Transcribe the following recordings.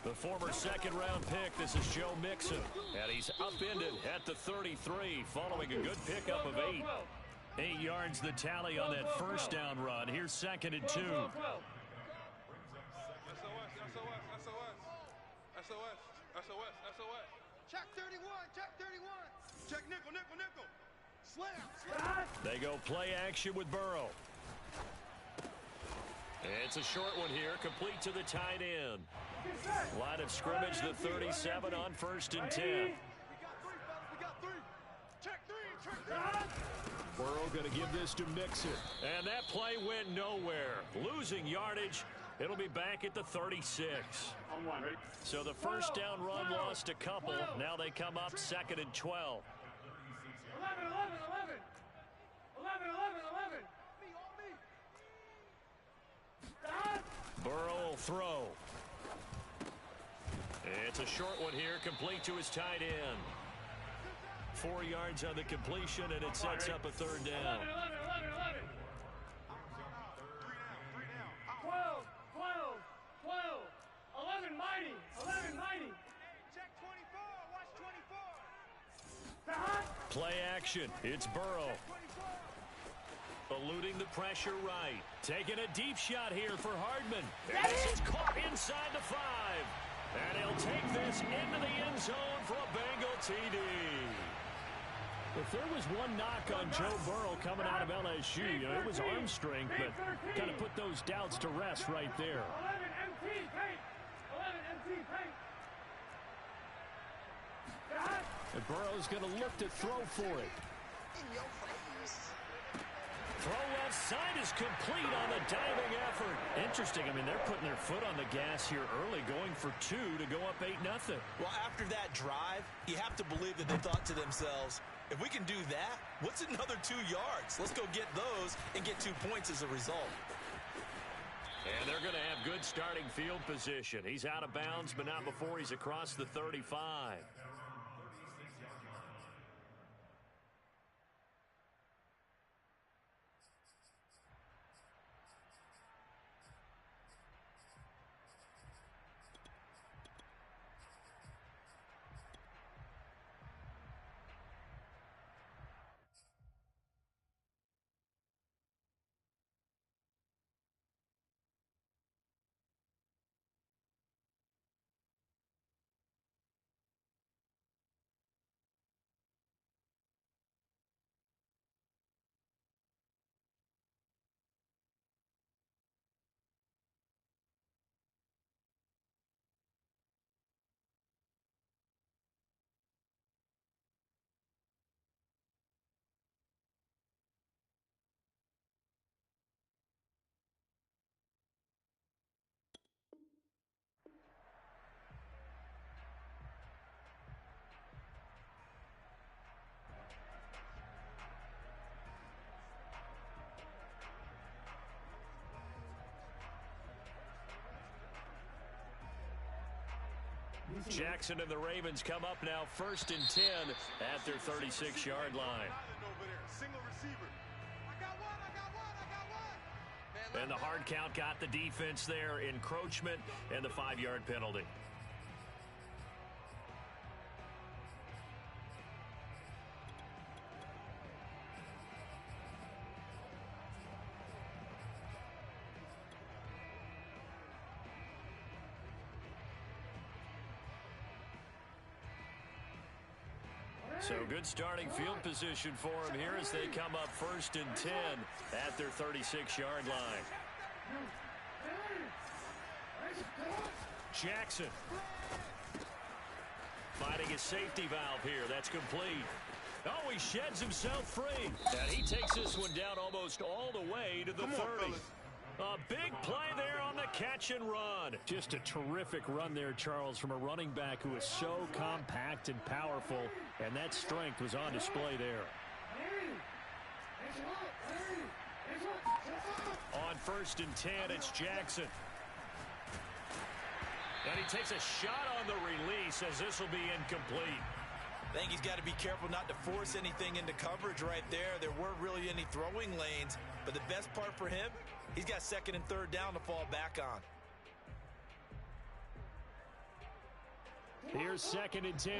The former second-round pick, this is Joe Mixon. And he's upended at the 33 following a good pickup of 8. 8 yards the tally on that first down run. Here's 2nd and 2. Check 31, check 31. Check nickel, nickel, nickel. Slam. They go play action with Burrow. It's a short one here, complete to the tight end. Line of scrimmage, the 37 on 1st and 10. We got 3. Check 3, check 3. Burrow going to give this to Mixon. And that play went nowhere. Losing yardage. It'll be back at the 36. So the first down run lost a couple. Now they come up 2nd and 12. 11. Burrow will throw. It's a short one here, complete to his tight end. 4 yards on the completion, and it sets up a 3rd down. 12. 11 mighty. Check 24, watch 24. Play action, it's Burrow. Eluding the pressure right. Taking a deep shot here for Hardman. And this is caught inside the 5. And he'll take this into the end zone for a Bengal TD. If there was one knock on Joe Burrow coming out of LSU, it was arm strength, but kind of put those doubts to rest right there. 11 MT paint. And Burrow's going to look to throw for it. Throw left side is complete on the diving effort. Interesting. I mean, they're putting their foot on the gas here early, going for 2 to go up 8-0. Well, after that drive, you have to believe that they thought to themselves, if we can do that, what's another 2 yards? Let's go get those and get 2 points as a result. And they're going to have good starting field position. He's out of bounds, but not before he's across the 35. Jackson and the Ravens come up now 1st and 10 at their 36-yard line. And the hard count got the defense there. Encroachment and the 5-yard penalty. So good starting field position for him here as they come up 1st and 10 at their 36-yard line. Jackson finding his safety valve here. That's complete. Oh, he sheds himself free. And he takes this one down almost all the way to the 30. A big play there on the catch and run. Just a terrific run there, Charles, from a running back who is so compact and powerful, and that strength was on display there. On 1st and 10, it's Jackson. And he takes a shot on the release as this will be incomplete. I think he's got to be careful not to force anything into coverage right there. There weren't really any throwing lanes, but the best part for him, he's got 2nd and 3rd down to fall back on. Here's 2nd and 10.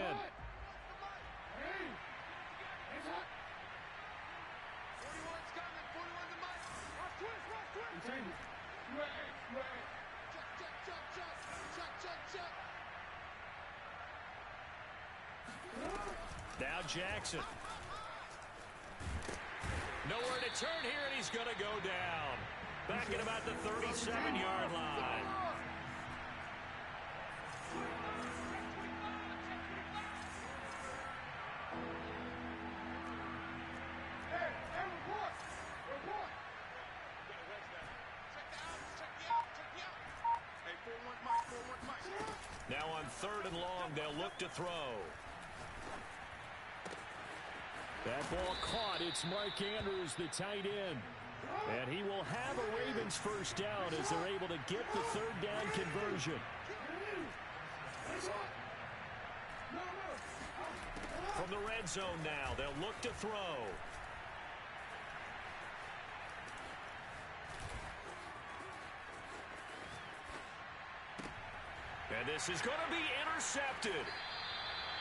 41's coming. 41's the mic. Watch twist. Check. Now Jackson. Nowhere to turn here, and he's going to go down. Back at about the 37-yard line. Now on 3rd and long, they'll look to throw. That ball caught. It's Mark Andrews, the tight end. And he will have a Ravens first down as they're able to get the 3rd down conversion. From the red zone now, they'll look to throw. And this is going to be intercepted.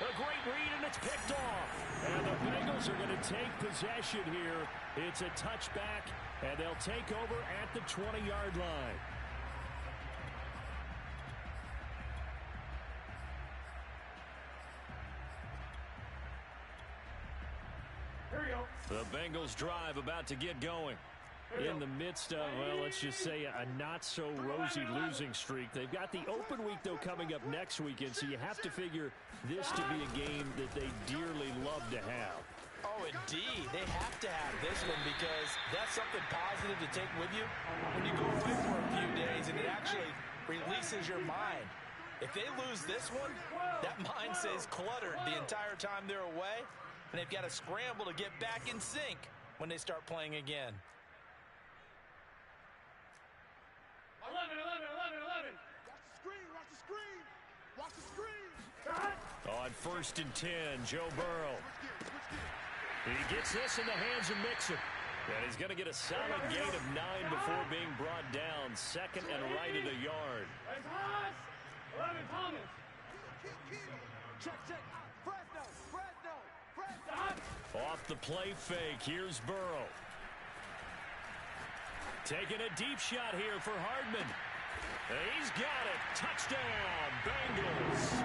A great read, and it's picked off. And the Bengals are going to take possession here. It's a touchback, and they'll take over at the 20-yard line. Here we go. The Bengals drive about to get going. In the midst of, well, let's just say a not-so-rosy losing streak. They've got the open week, though, coming up next weekend, so you have to figure this to be a game that they dearly love to have. Oh, indeed. They have to have this one because that's something positive to take with you when you go away for a few days, and it actually releases your mind. If they lose this one, that mind stays cluttered the entire time they're away, and they've got to scramble to get back in sync when they start playing again. 11. Watch the screen. On 1st and 10, Joe Burrow. He gets this in the hands of Mixon. And he's going to get a solid gain of 9 before being brought down. 2nd and right at a yard. 11 Thomas. Check. Fresno. Off the play fake, here's Burrow. Taking a deep shot here for Hardman. He's got it. Touchdown, Bengals.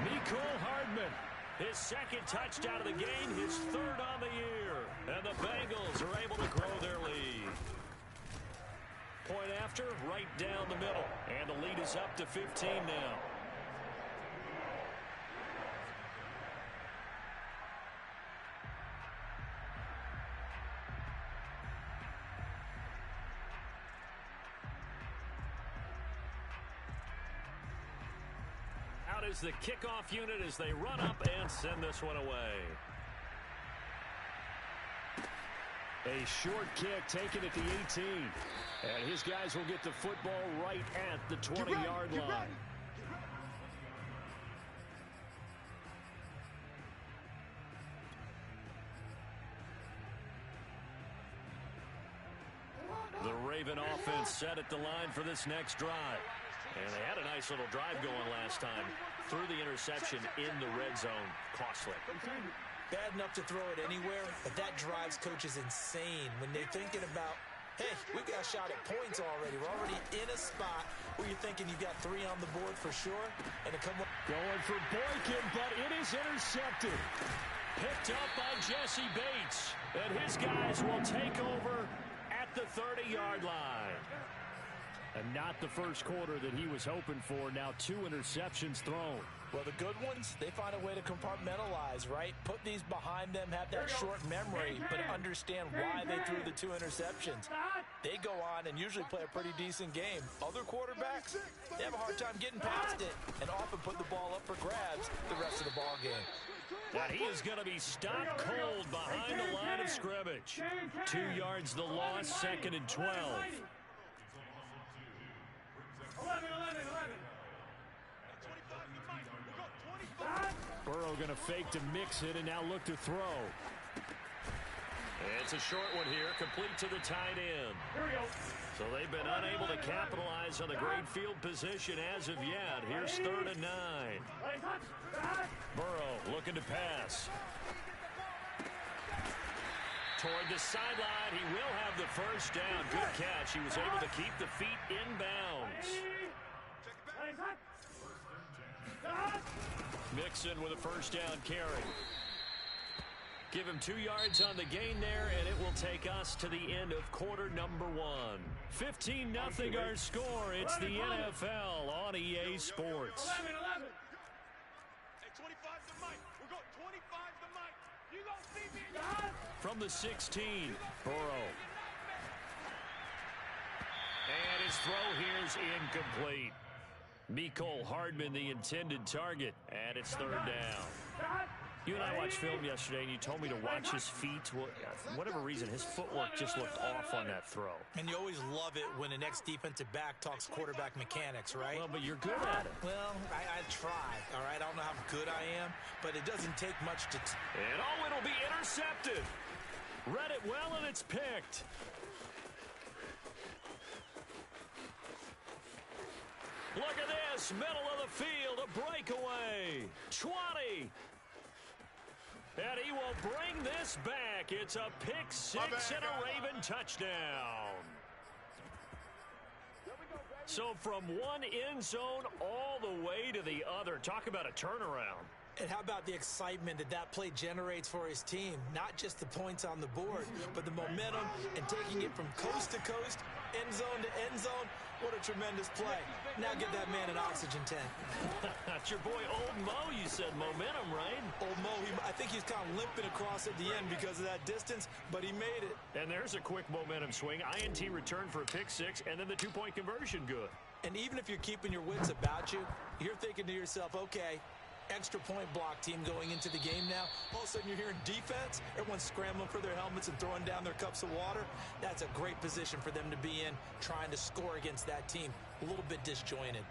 Mecole Hardman, his 2nd touchdown of the game, his 3rd on the year. And the Bengals are able to grow their lead. Point after, right down the middle. And the lead is up to 15 now. Out is the kickoff unit as they run up and send this one away. A short kick taken at the 18. And his guys will get the football right at the 20-yard line. The Raven offense set at the line for this next drive. And they had a nice little drive going last time. Threw the interception in the red zone. Costly. Bad enough to throw it anywhere, but that drives coaches insane when they're thinking about, hey, we've got a shot at points already. We're already in a spot where you're thinking you've got 3 on the board for sure. And to come going for Boykin, but it is intercepted. Picked up by Jesse Bates. And his guys will take over at the 30-yard line. And not the first quarter that he was hoping for. Now 2 interceptions thrown. Well, the good ones, they find a way to compartmentalize, right? Put these behind them, have that short memory, but understand why they threw the 2 interceptions. They go on and usually play a pretty decent game. Other quarterbacks, they have a hard time getting past it and often put the ball up for grabs the rest of the ball game. Now he is going to be stopped cold behind the line of scrimmage. 2 yards the loss, 2nd and 12. 11. Burrow going to fake to mix it and now look to throw. It's a short one here, complete to the tight end. So they've been unable to capitalize on the great field position as of yet. Here's 3rd and 9. Burrow looking to pass. Toward the sideline, he will have the first down. Good catch. He was able to keep the feet inbounds. Mixon with a first down carry. Give him 2 yards on the gain there, and it will take us to the end of quarter number 1. 15-0 our score. It's the NFL on EA Sports. 11. Hey, 25 to Mike. We're going 25 to Mike. You go see me. From the 16, Burrow. And his throw here is incomplete. Mecole Hardman, the intended target, and it's 3rd down. You and I watched film yesterday, and you told me to watch his feet. Well, for whatever reason, his footwork just looked off on that throw. And you always love it when the next defensive back talks quarterback mechanics, right? Well, but you're good at it. Well, I try, all right? I don't know how good I am, but it doesn't take much to... And oh, it'll be intercepted. Read it well, and it's picked. Look at this, middle of the field, a breakaway. 20. And he will bring this back. It's a pick six and a Raven touchdown. So from one end zone all the way to the other. Talk about a turnaround. And how about the excitement that that play generates for his team? Not just the points on the board, but the momentum and taking it from coast to coast, end zone to end zone. What a tremendous play. Now get that man an oxygen tank. That's your boy Old Mo, you said. Momentum, right? Old Mo, I think he's kind of limping across at the end because of that distance, but he made it. And there's a quick momentum swing. INT return for a pick six, and then the two-point conversion good. And even if you're keeping your wits about you, you're thinking to yourself, okay, extra point block team going into the game now. All of a sudden you're hearing defense. Everyone's scrambling for their helmets and throwing down their cups of water. That's a great position for them to be in, trying to score against that team. A little bit disjointed.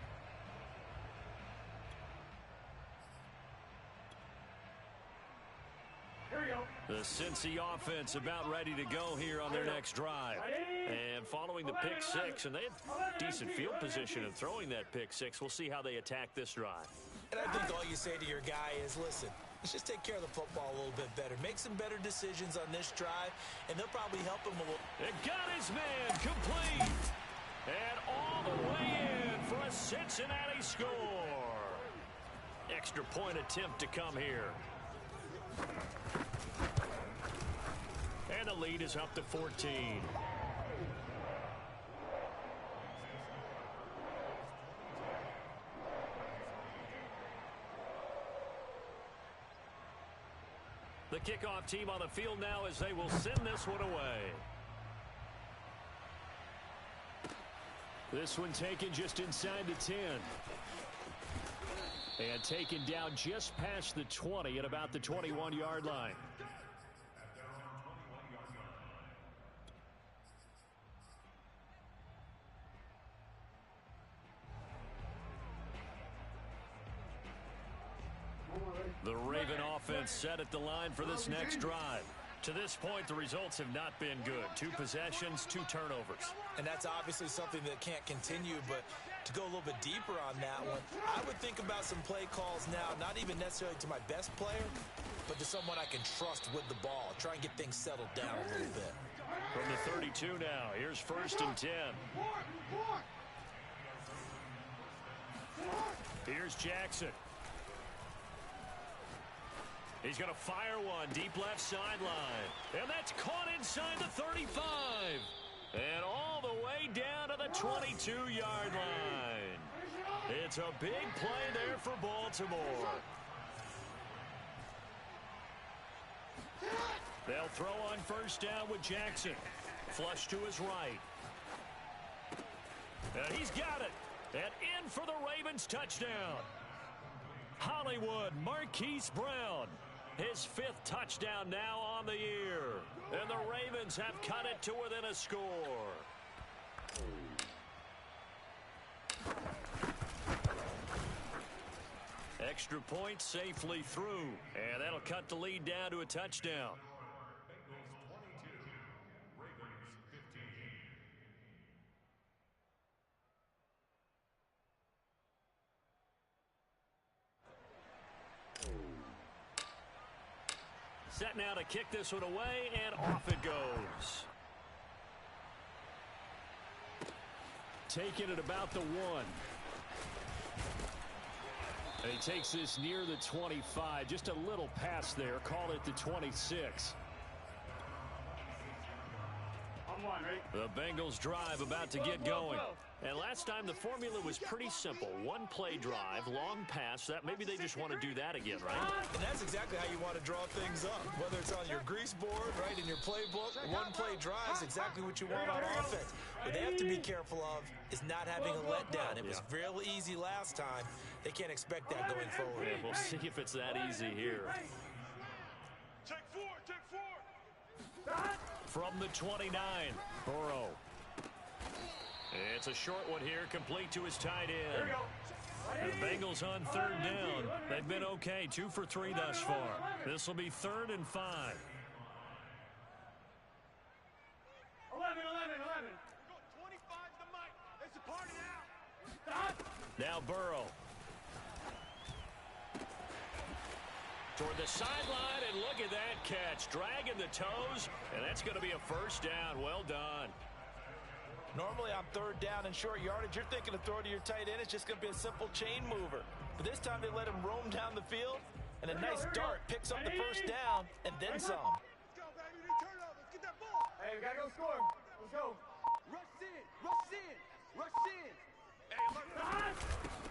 The Cincy offense about ready to go here on their next drive. And following the pick six, and they had decent field position in throwing that pick six. We'll see how they attack this drive. And I think all you say to your guy is, listen, let's just take care of the football a little bit better. Make some better decisions on this drive, and they'll probably help him a little. It got his man complete. And all the way in for a Cincinnati score. Extra point attempt to come here. And the lead is up to 14. The kickoff team on the field now as they will send this one away. This one taken just inside the 10. And taken down just past the 20 at about the 21-yard line. The Raven offense set at the line for this next drive. To this point, the results have not been good. 2 possessions, 2 turnovers. And that's obviously something that can't continue, but to go a little bit deeper on that one, I would think about some play calls now, not even necessarily to my best player, but to someone I can trust with the ball. Try and get things settled down a little bit. From the 32 now, here's 1st and 10. Here's Jackson. He's going to fire one deep left sideline. And that's caught inside the 35. And all the way down to the 22-yard line. It's a big play there for Baltimore. They'll throw on 1st down with Jackson. Flush to his right. And he's got it. And in for the Ravens touchdown. Hollywood Marquise Brown. His 5th touchdown now on the year. And the Ravens have cut it to within a score. Extra point safely through. And that'll cut the lead down to a touchdown. Set now to kick this one away, and off it goes. Taking it about the 1. And he takes this near the 25. Just a little pass there. Call it the 26. The Bengals drive about to get going. And last time the formula was pretty simple. One play drive, long pass. That maybe they just want to do that again, right? And that's exactly how you want to draw things up. Whether it's on your grease board, right, in your playbook, one play drive is exactly what you want on offense. What they have to be careful of is not having a letdown. It was real easy last time. They can't expect that going forward. Yeah, we'll see if it's that easy here. Check 4, check 4. From the 29, Burrow. It's a short one here, complete to his tight end. The Bengals on third down. They've been okay, 2 for 3 thus far. This will be 3rd and 5. 11. We're going 25 to Mike. It's a party now. Now Burrow. Toward the sideline, and look at that catch. Dragging the toes, and that's going to be a first down. Well done. Normally on third down and short yardage, you're thinking of throwing to your tight end. It's just going to be a simple chain mover. But this time they let him roam down the field, and a nice dart picks up the first down and then some. Let's go, baby. We need turnovers. Let's get that ball. Hey, we got to go score. Let's go. Rush in. Rush in. Rush in.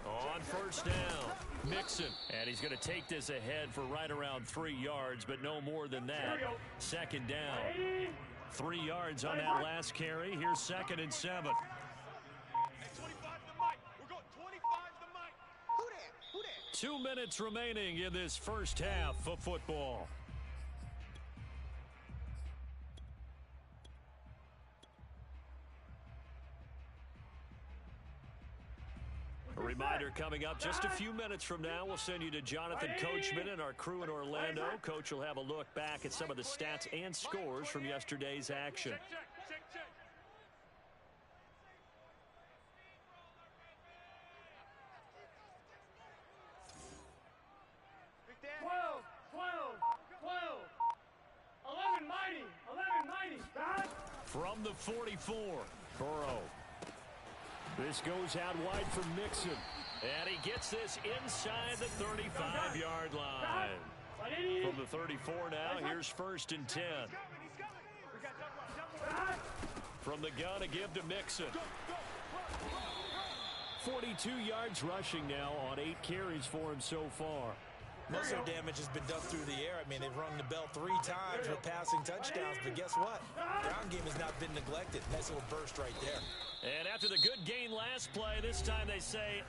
On first down, Mixon. And he's going to take this ahead for right around 3 yards, but no more than that. Second down. 3 yards on that last carry. Here's 2nd and 7. Hey, 25 to Mike. We're going 25 to Mike. Who that? 2 minutes remaining in this first half of football. A reminder coming up just a few minutes from now. We'll send you to Jonathan Coachman and our crew in Orlando. Coach will have a look back at some of the stats and scores from yesterday's action. Check. 11 mighty. From the 44, Burrow. This goes out wide for Mixon. And he gets this inside the 35-yard line. From the 34 now, here's 1st and 10. From the gun, a give to Mixon. 42 yards rushing now on 8 carries for him so far. Most of the damage has been done through the air. I mean, they've rung the bell 3 times with passing touchdowns, but guess what? Ground game has not been neglected. Nice little burst right there. And after the good gain last play, this time they say,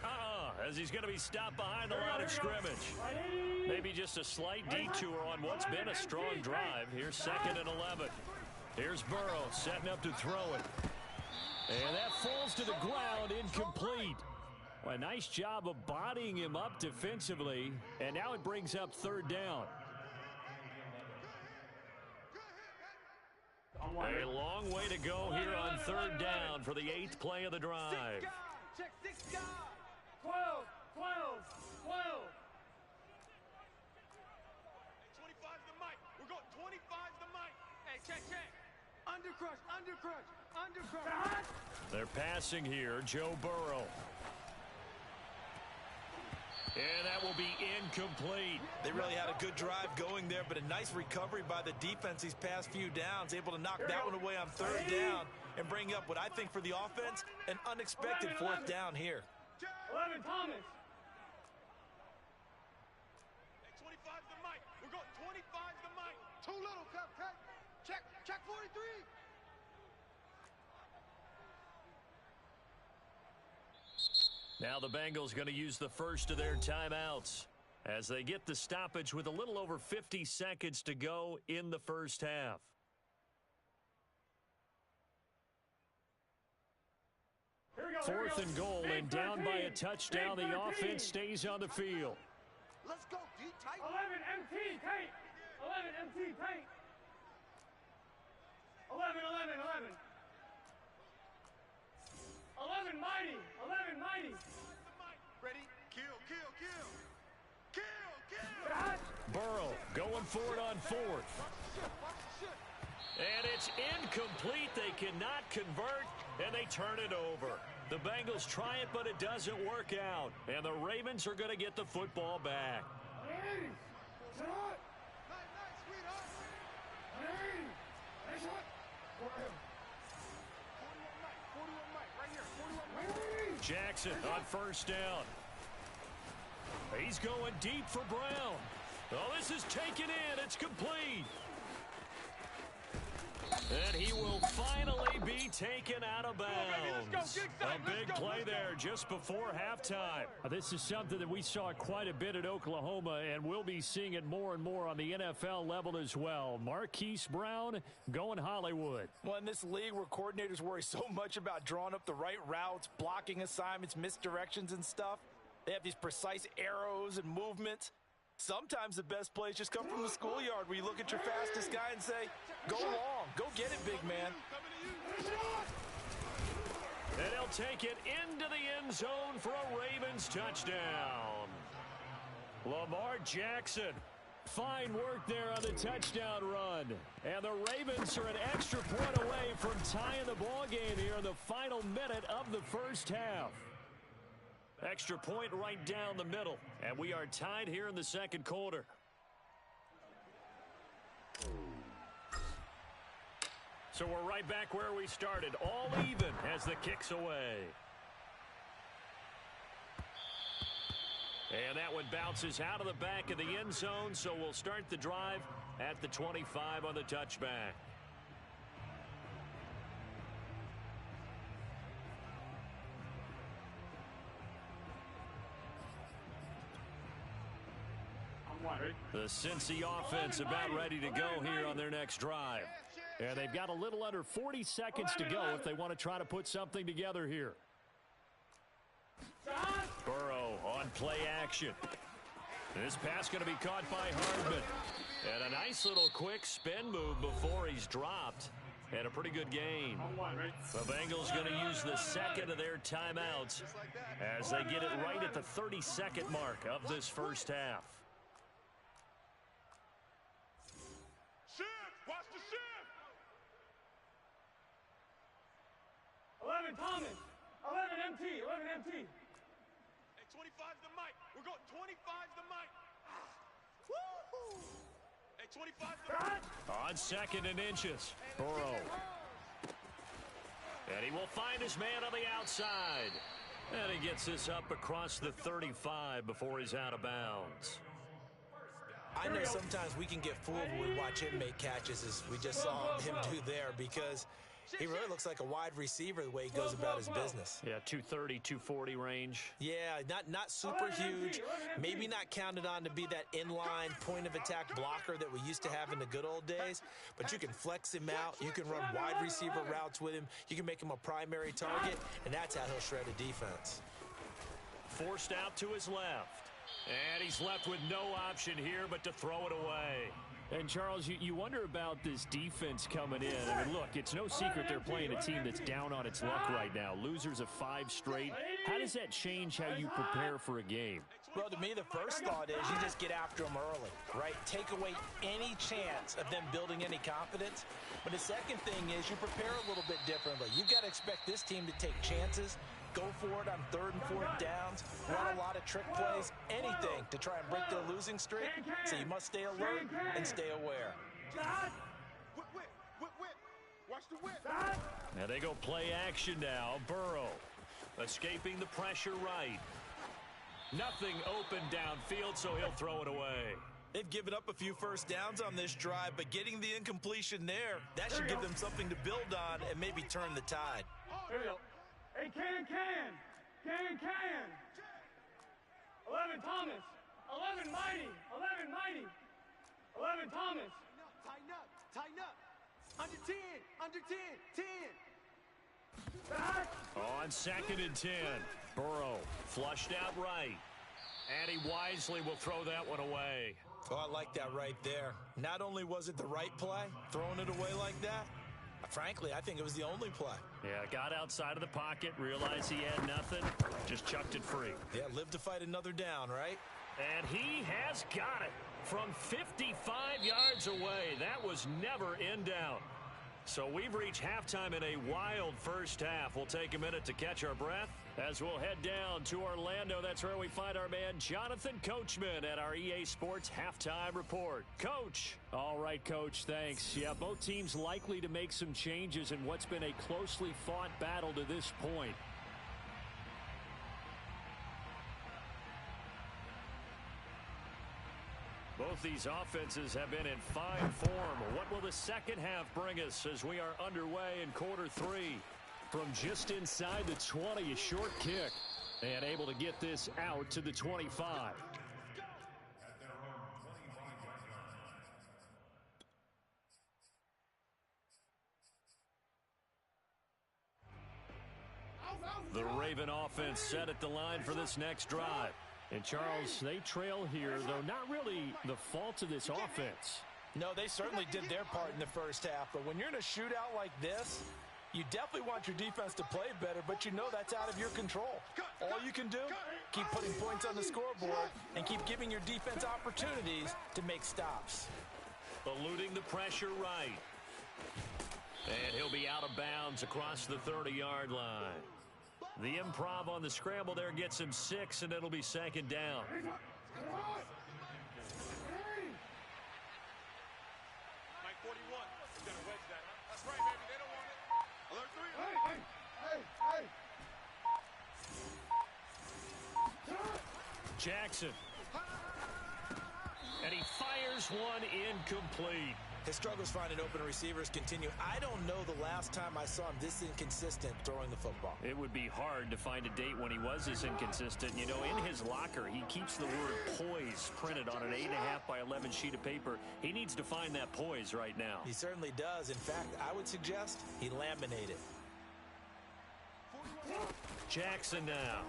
as he's going to be stopped behind the line of scrimmage. Maybe just a slight detour on what's been a strong drive. Here's 2nd and 11. Here's Burrow setting up to throw it. And that falls to the ground, incomplete. Well, a nice job of bodying him up defensively, and now it brings up 3rd down. A long way to go here on 3rd down for the 8th play of the drive. Check 6 guys. 12. 25 to Mike. We're going 25 to Mike. Hey, check. Undercrush. They're passing here, Joe Burrow. And that will be incomplete. They really had a good drive going there, but a nice recovery by the defense these past few downs, able to knock that one away on 3rd down and bring up what I think for the offense, an unexpected 4th down here. 11 Thomas. Hey, 25 to Mike. We're going 25 to Mike. Too little, cut. Check 43. Now the Bengals going to use the first of their timeouts as they get the stoppage with a little over 50 seconds to go in the first half. Fourth and goal, and down by a touchdown. The offense stays on the field. Let's go, D tight. 11 MT tight. 11 mighty. Ready? Kill. Burrow going going for it on fourth. And it's incomplete. They cannot convert, and they turn it over. The Bengals try it, but it doesn't work out. And the Ravens are going to get the football back. Jackson on first down. He's going deep for Brown. Oh, this is taken in. It's complete. And he will finally be taken out of bounds. A big play there just before halftime. This is something that we saw quite a bit at Oklahoma, and we'll be seeing it more and more on the NFL level as well. Marquise Brown going Hollywood. Well, in this league where coordinators worry so much about drawing up the right routes, blocking assignments, misdirections and stuff, they have these precise arrows and movements. Sometimes the best plays just come from the schoolyard where you look at your fastest guy and say, go long, go get it, big man. And he'll take it into the end zone for a Ravens touchdown. Lamar Jackson. Fine work there on the touchdown run. And the Ravens are an extra point away from tying the ball game here in the final minute of the first half. Extra point right down the middle. And we are tied here in the second quarter. So we're right back where we started. All even as the kick's away. And that one bounces out of the back of the end zone. So we'll start the drive at the 25 on the touchback. The Cincy offense about ready to go here on their next drive. And they've got a little under 40 seconds to go if they want to try to put something together here. Burrow on play action. This pass going to be caught by Hardman. And a nice little quick spin move before he's dropped. And a pretty good gain. The Bengals going to use the second of their timeouts as they get it right at the 32nd mark of this first half. Watch the shift! 11 Thomas. 11 MT. 11 MT. Hey, 25's the mic. We're going 25's the mic. Woo! Hey, 25's the mic. On second and inches. Burrow. And he will find his man on the outside. And he gets this up across the 35 before he's out of bounds. I know sometimes we can get fooled when we watch him make catches, as we just saw him do there, because he really looks like a wide receiver the way he goes about his business. Yeah, 230, 240 range. Yeah, not super huge, maybe not counted on to be that inline point-of-attack blocker that we used to have in the good old days, but you can flex him out, you can run wide receiver routes with him, you can make him a primary target, and that's how he'll shred a defense. Forced out to his left. And he's left with no option here but to throw it away. And, Charles, you wonder about this defense coming in. I mean, look, it's no secret they're playing a team that's down on its luck right now. Losers of 5 straight. How does that change how you prepare for a game? Well, to me, the first thought is you just get after them early, right? Take away any chance of them building any confidence. But the second thing is you prepare a little bit differently. You've got to expect this team to take chances, go for it on 3rd and 4th downs, run a lot of trick plays, anything to try and break their losing streak. So you must stay alert and stay aware. Watch the whip. Now they go play action now. Burrow escaping the pressure right. Nothing open downfield, so he'll throw it away. They've given up a few first downs on this drive, but getting the incompletion there, that should give them something to build on and maybe turn the tide. Here we go. Hey, can. 11 Thomas. 11 Mighty. 11 Thomas. Tighten up. Under 10. 10. Back. On 2nd and 10. Burrow flushed out right. And he wisely will throw that one away. Oh, I like that right there. Not only was it the right play, throwing it away like that, frankly, I think it was the only play. Yeah, got outside of the pocket, realized he had nothing, just chucked it free. Yeah, live to fight another down, right? And he has got it from 55 yards away. That was never in doubt. So we've reached halftime in a wild first half. We'll take a minute to catch our breath as we'll head down to Orlando. That's where we find our man Jonathan Coachman at our EA Sports Halftime Report. Coach. All right, Coach, thanks. Yeah, both teams likely to make some changes in what's been a closely fought battle to this point. Both these offenses have been in fine form. What will the second half bring us as we are underway in quarter three? From just inside the 20, a short kick. And able to get this out to the 25. The Raven offense set at the line for this next drive. And, Charles, they trail here, though not really the fault of this offense. No, they certainly did their part in the first half. But when you're in a shootout like this, you definitely want your defense to play better, but you know that's out of your control. All you can do, keep putting points on the scoreboard and keep giving your defense opportunities to make stops. Eluding the pressure right. And he'll be out of bounds across the 30-yard line. The improv on the scramble there gets him 6, and it'll be second down. Mike 41. He's going to wedge that. That's right, baby. They don't want it. Alert 3. Jackson. And he fires one incomplete. His struggles finding open receivers continue. I don't know the last time I saw him this inconsistent throwing the football. It would be hard to find a date when he was this inconsistent. You know, in his locker, he keeps the word poise printed on an 8.5 by 11 sheet of paper. He needs to find that poise right now. He certainly does. In fact, I would suggest he laminate it. Jackson now.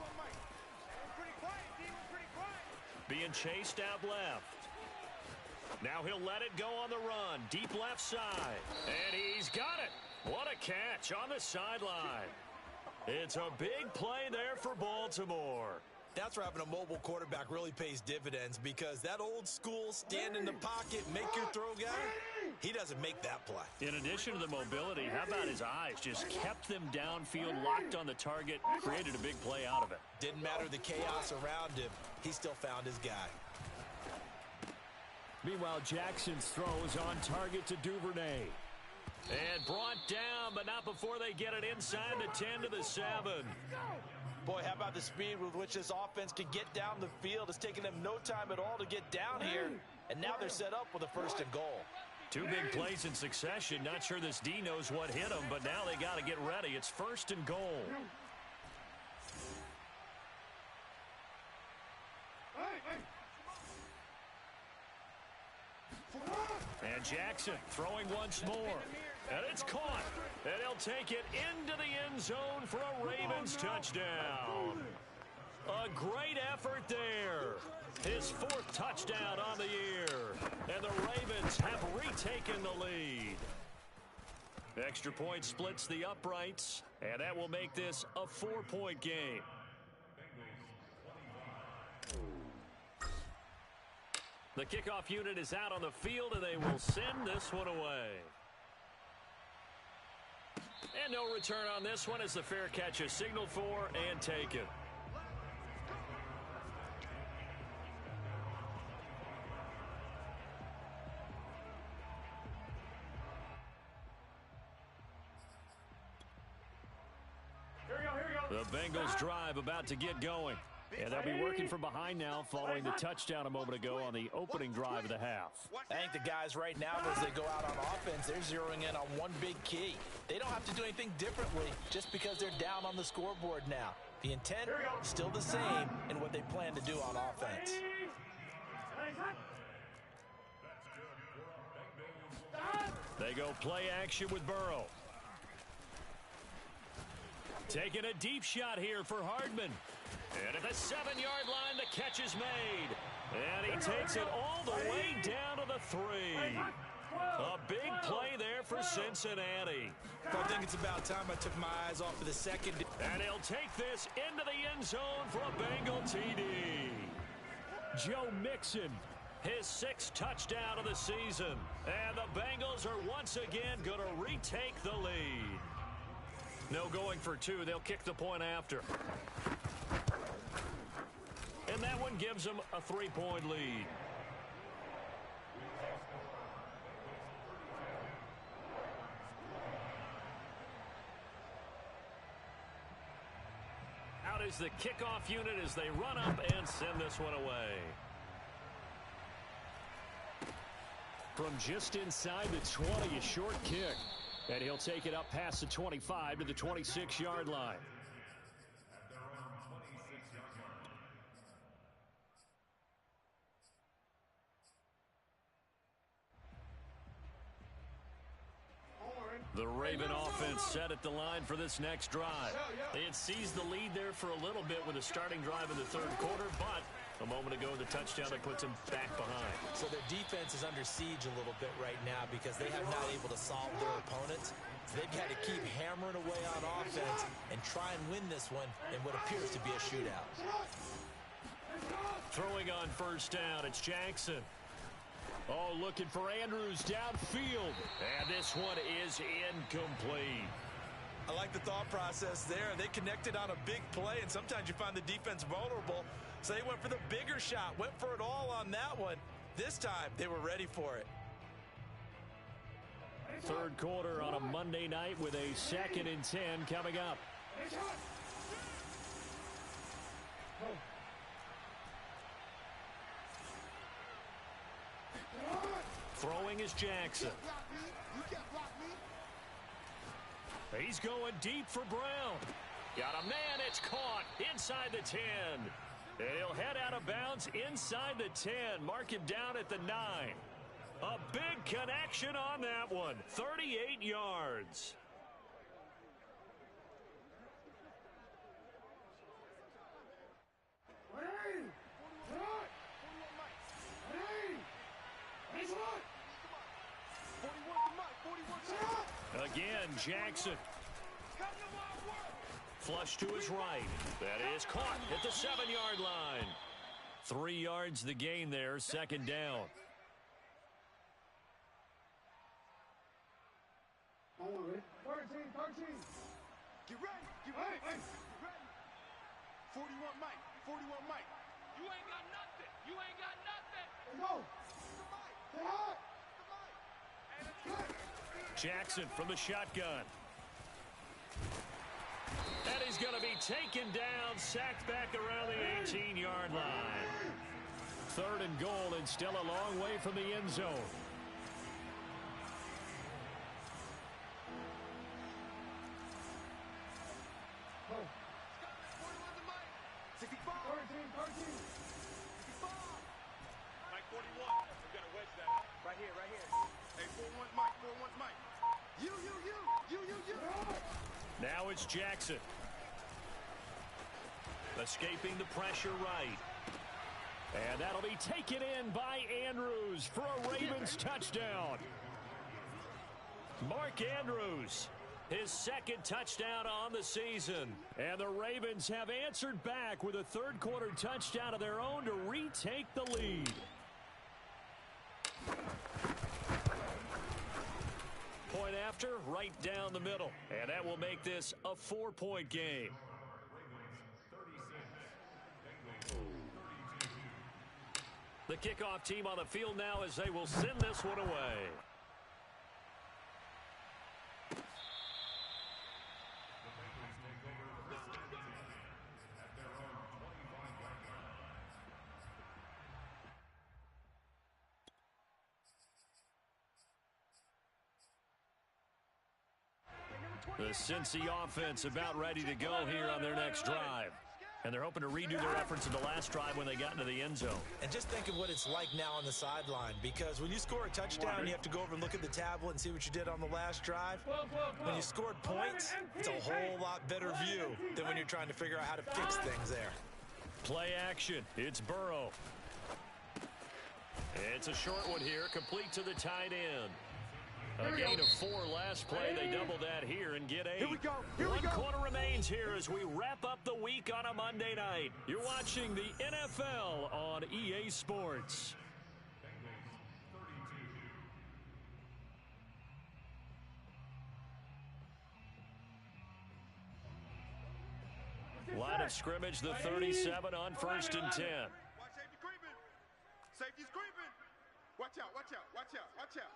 Being chased out left. Now he'll let it go on the run. Deep left side. And he's got it. What a catch on the sideline. It's a big play there for Baltimore. That's where having a mobile quarterback really pays dividends, because that old school stand in the pocket, make your throw guy, he doesn't make that play. In addition to the mobility, how about his eyes? Just kept them downfield, locked on the target, created a big play out of it. Didn't matter the chaos around him. He still found his guy. Meanwhile, Jackson's throw is on target to Duvernay. And brought down, but not before they get it inside the 10 to the 7. Boy, how about the speed with which this offense can get down the field? It's taken them no time at all to get down here, and now they're set up with a 1st and goal. 2 big plays in succession. Not sure this D knows what hit them, but now they got to get ready. It's 1st and goal. And Jackson throwing once more. And it's caught. And he'll take it into the end zone for a Ravens touchdown. A great effort there. His 4th touchdown on the year. And the Ravens have retaken the lead. Extra point splits the uprights. And that will make this a 4-point game. The kickoff unit is out on the field, and they will send this one away. And no return on this one as the fair catch is signaled for and taken. The Bengals drive about to get going. And they'll be working from behind now following the touchdown a moment ago on the opening drive of the half. I think the guys right now, as they go out on offense, they're zeroing in on one big key. They don't have to do anything differently just because they're down on the scoreboard now. The intent is still the same in what they plan to do on offense. They go play action with Burrow. Taking a deep shot here for Hardman. And at the 7-yard line, the catch is made. And he takes it all the way down to the 3. A big play there for Cincinnati. I think it's about time I took my eyes off of the second. And he'll take this into the end zone for a Bengal TD. Joe Mixon, his 6th touchdown of the season. And the Bengals are once again going to retake the lead. No going for 2. They'll kick the point after. And that one gives them a 3-point lead. Out is the kickoff unit as they run up and send this one away. From just inside the 20, a short kick. And he'll take it up past the 25 to the 26-yard line. The Raven offense set at the line for this next drive. They had seized the lead there for a little bit with a starting drive in the 3rd quarter, but a moment ago the touchdown that puts them back behind. So their defense is under siege a little bit right now because they have not able to solve their opponents. So they've had to keep hammering away on offense and try and win this one in what appears to be a shootout. Throwing on 1st down, it's Jackson. Oh, looking for Andrews downfield. And this one is incomplete. I like the thought process there. They connected on a big play, and sometimes you find the defense vulnerable. So they went for the bigger shot, went for it all on that one. This time, they were ready for it. 3rd quarter on a Monday night with a 2nd and 10 coming up. Throwing is Jackson. He's going deep for Brown. Got a man, it's caught inside the 10. And he'll head out of bounds inside the 10. Mark him down at the 9. A big connection on that one. 38 yards. Again, Jackson. Flush to his right. That is caught at the 7-yard line. 3 yards the gain there, 2nd down. Get ready. Get ready. 41 Mike. 41 Mike. You ain't got nothing. You ain't got nothing. Go. Jackson from the shotgun. And he's going to be taken down, sacked back around the 18-yard line. 3rd and goal, and still a long way from the end zone. Mike 41. We got to wedge that. Right here. Hey, 41 Mike. 41 Mike. You. Now it's Jackson. Escaping the pressure right. And that'll be taken in by Andrews for a Ravens touchdown. Mark Andrews, his 2nd touchdown on the season. And the Ravens have answered back with a 3rd quarter touchdown of their own to retake the lead. Point after, right down the middle. And that will make this a 4-point game. The kickoff team on the field now as they will send this one away. The Cincy offense about ready to go here on their next drive. And they're hoping to redo their efforts in the last drive when they got into the end zone. And just think of what it's like now on the sideline, because when you score a touchdown, you have to go over and look at the tablet and see what you did on the last drive. When you scored points, it's a whole lot better view than when you're trying to figure out how to fix things there. Play action. It's Burrow. It's a short one here, complete to the tight end. A gain of 4 last play. They double that here and get 8. Here we go. Here we One go. quarter remains here as we wrap up the week on a Monday night. You're watching the NFL on EA Sports. Line of scrimmage, the 37 on 1st and 10. Watch safety creeping. Safety's creeping. Watch out, watch out, watch out, watch out.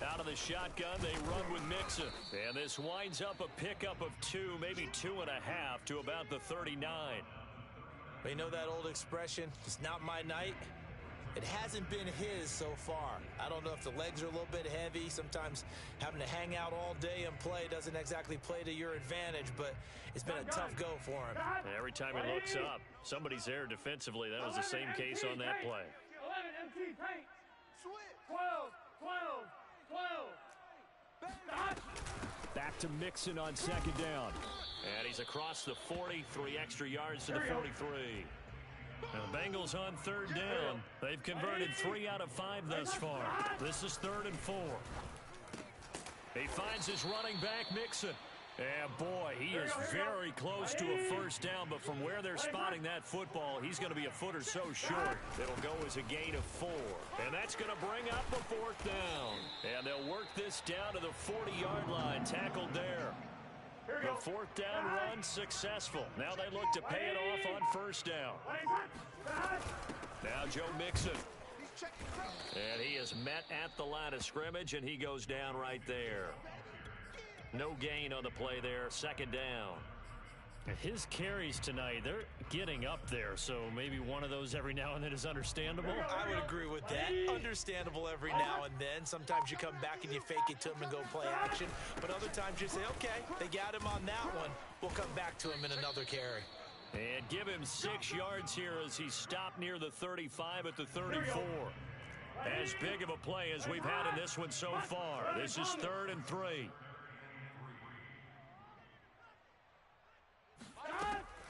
Out of the shotgun, they run with Mixon. And this winds up a pickup of 2, maybe 2.5 to about the 39. You know that old expression, it's not my night? It hasn't been his so far. I don't know if the legs are a little bit heavy. Sometimes having to hang out all day and play doesn't exactly play to your advantage, but it's been a tough go for him. Every time he looks up, somebody's there defensively. That was the same case on that play. 11 MT paint. 12, 12, 12. Back to Mixon on 2nd down. And he's across the 40, 3 extra yards to the 43. And the Bengals on 3rd down. They've converted 3 out of 5 thus far. This is 3rd and 4. He finds his running back, Mixon. And boy, he is very close to a 1st down, but from where they're spotting that football, he's going to be a foot or so short. It'll go as a gain of 4. And that's going to bring up the 4th down. And they'll work this down to the 40-yard line, tackled there. The 4th down run successful. Now they look to pay it off on 1st down. Now Joe Mixon. And he is met at the line of scrimmage, and he goes down right there. No gain on the play there, 2nd down. His carries tonight, they're getting up there, so maybe one of those every now and then is understandable. I would agree with that. Understandable every now and then. Sometimes you come back and you fake it to him and go play action. But other times you say, okay, they got him on that one. We'll come back to him in another carry. And give him 6 yards here as he stopped near the 35 at the 34. As big of a play as we've had in this one so far. This is 3rd and 3.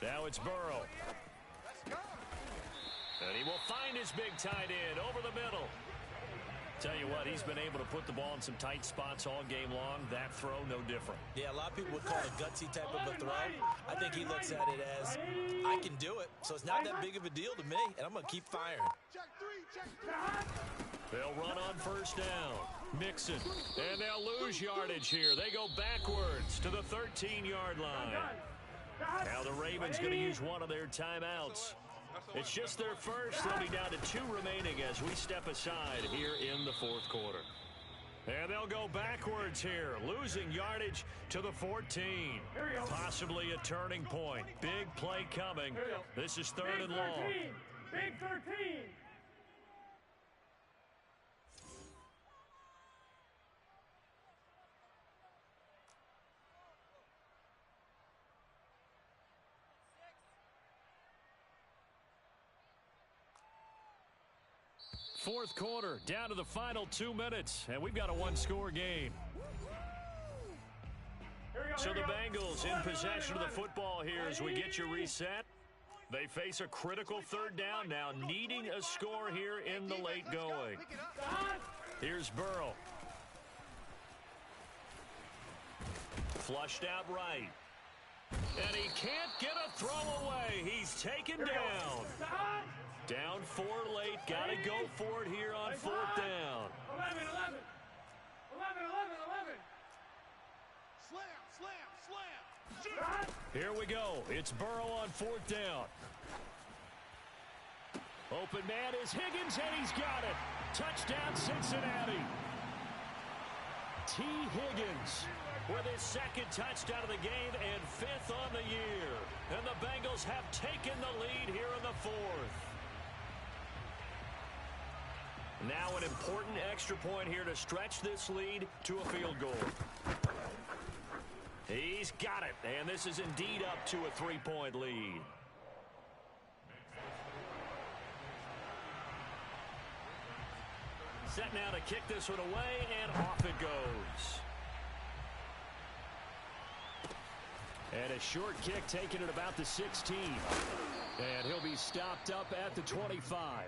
Now it's Burrow. And he will find his big tight end over the middle. Tell you what, he's been able to put the ball in some tight spots all game long. That throw, no different. Yeah, a lot of people would call it a gutsy type of a throw. I think he looks at it as, I can do it, so it's not that big of a deal to me, and I'm going to keep firing. They'll run on 1st down. Mixon. And they'll lose yardage here. They go backwards to the 13-yard line. Now the Ravens going to use one of their timeouts. It's just their first. They'll be down to 2 remaining as we step aside here in the 4th quarter. And they'll go backwards here, losing yardage to the 14. Possibly a turning point. Big play coming. This is 3rd and long. Big 13. Fourth quarter, down to the final 2 minutes, and we've got a 1-score game. So the Bengals in possession of the football here as we get you reset. They face a critical 3rd down now, needing a score here in the late going. Here's Burrow. Flushed out right. And he can't get a throw away. He's taken down. Down 4 late. Got to go for it here on 4th down. 11. Slam. Here we go. It's Burrow on 4th down. Open man is Higgins, and he's got it. Touchdown, Cincinnati. T. Higgins with his 2nd touchdown of the game and 5th on the year. And the Bengals have taken the lead here in the 4th. Now an important extra point here to stretch this lead to a field goal. He's got it, and this is indeed up to a 3-point lead. Set now to kick this one away, and off it goes. And a short kick taken at about the 16. And he'll be stopped up at the 25.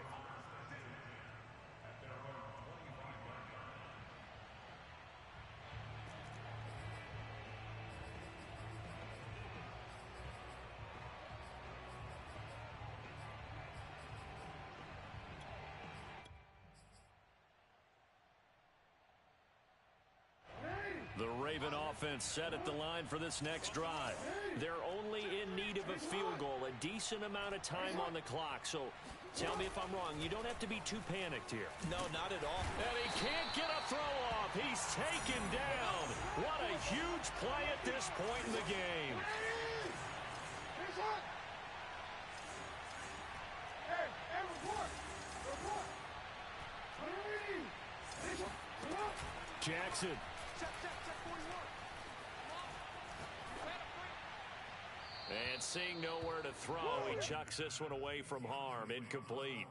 Raven offense set at the line for this next drive. They're only in need of a field goal, a decent amount of time on the clock. So tell me if I'm wrong. You don't have to be too panicked here. No, not at all. And he can't get a throw off. He's taken down. What a huge play at this point in the game. Jackson. And seeing nowhere to throw, he chucks this one away from harm. Incomplete.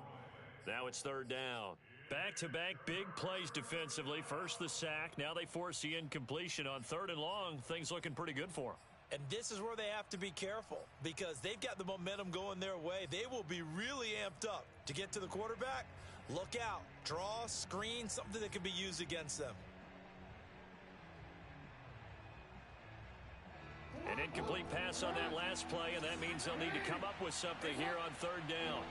Now it's third down. Back-to-back big plays defensively. First the sack. Now they force the incompletion on third and long. Things looking pretty good for them. And this is where they have to be careful because they've got the momentum going their way. They will be really amped up to get to the quarterback. Look out. Draw, screen, something that could be used against them. An incomplete pass on that last play, and that means they'll need to come up with something here on third down.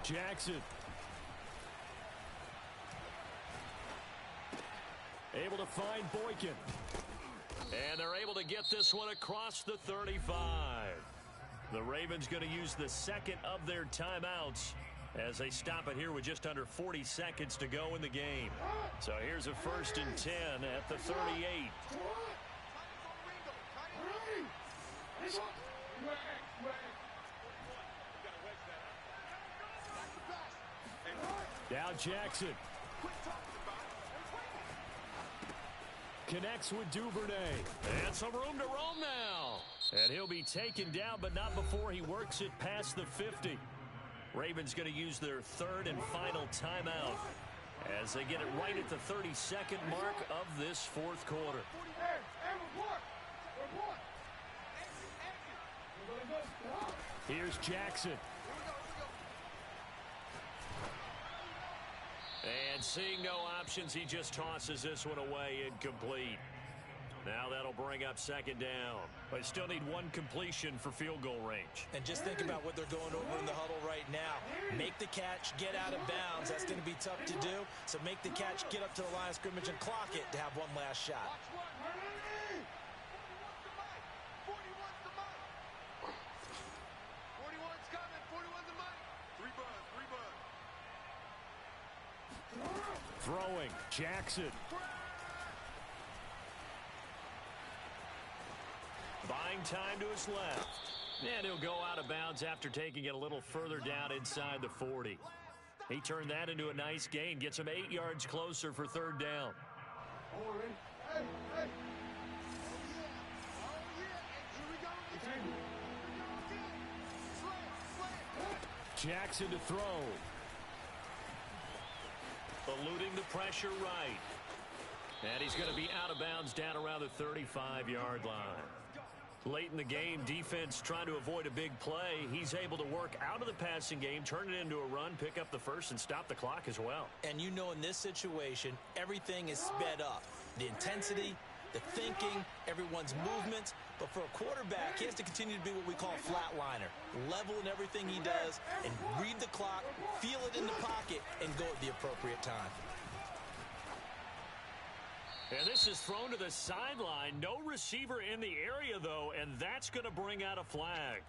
Jackson. Able to find Boykin. And they're able to get this one across the 35. The Ravens going to use the second of their timeouts as they stop it here with just under 40 seconds to go in the game. So here's a 1st and 10 at the 38. Now Jackson. Connects with Duvernay. And some room to roam now. And he'll be taken down, but not before he works it past the 50. Ravens going to use their third and final timeout as they get it right at the 32nd mark of this fourth quarter. Here's Jackson. And seeing no options, he just tosses this one away, incomplete. Now that'll bring up second down. But still need one completion for field goal range. And just think about what they're going over in the huddle right now. Make the catch, get out of bounds. That's going to be tough to do. So make the catch, get up to the line of scrimmage, and clock it to have one last shot. Throwing, Jackson. Buying time to his left. And he'll go out of bounds after taking it a little further down inside the 40. He turned that into a nice gain. Gets him 8 yards closer for third down. Jackson to throw. Eluding the pressure right. And he's going to be out of bounds down around the 35-yard line. Late in the game, defense trying to avoid a big play. He's able to work out of the passing game, turn it into a run, pick up the first, and stop the clock as well. And you know in this situation, everything is sped up. The intensity, the thinking, everyone's movements. But for a quarterback, he has to continue to be what we call a flatliner. Level in everything he does and read the clock, feel it in the pocket, and go at the appropriate time. And this is thrown to the sideline. No receiver in the area, though, and that's going to bring out a flag.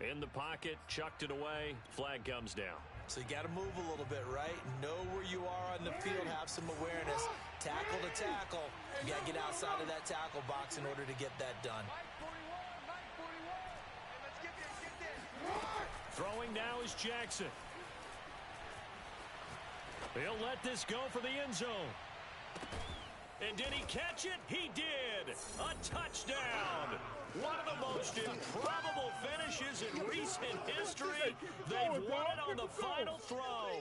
In the pocket, chucked it away, flag comes down. So you got to move a little bit, right? Know where you are on the field, have some awareness. Tackle to tackle. You got to get outside of that tackle box in order to get that done. Throwing now is Jackson. He'll let this go for the end zone. And did he catch it? He did. A touchdown. One of the most improbable finishes in recent history. They've won it on the final throw.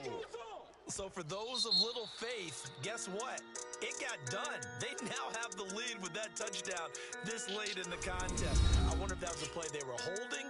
So for those of little faith, guess what? It got done. They now have the lead with that touchdown this late in the contest. I wonder if that was a play they were holding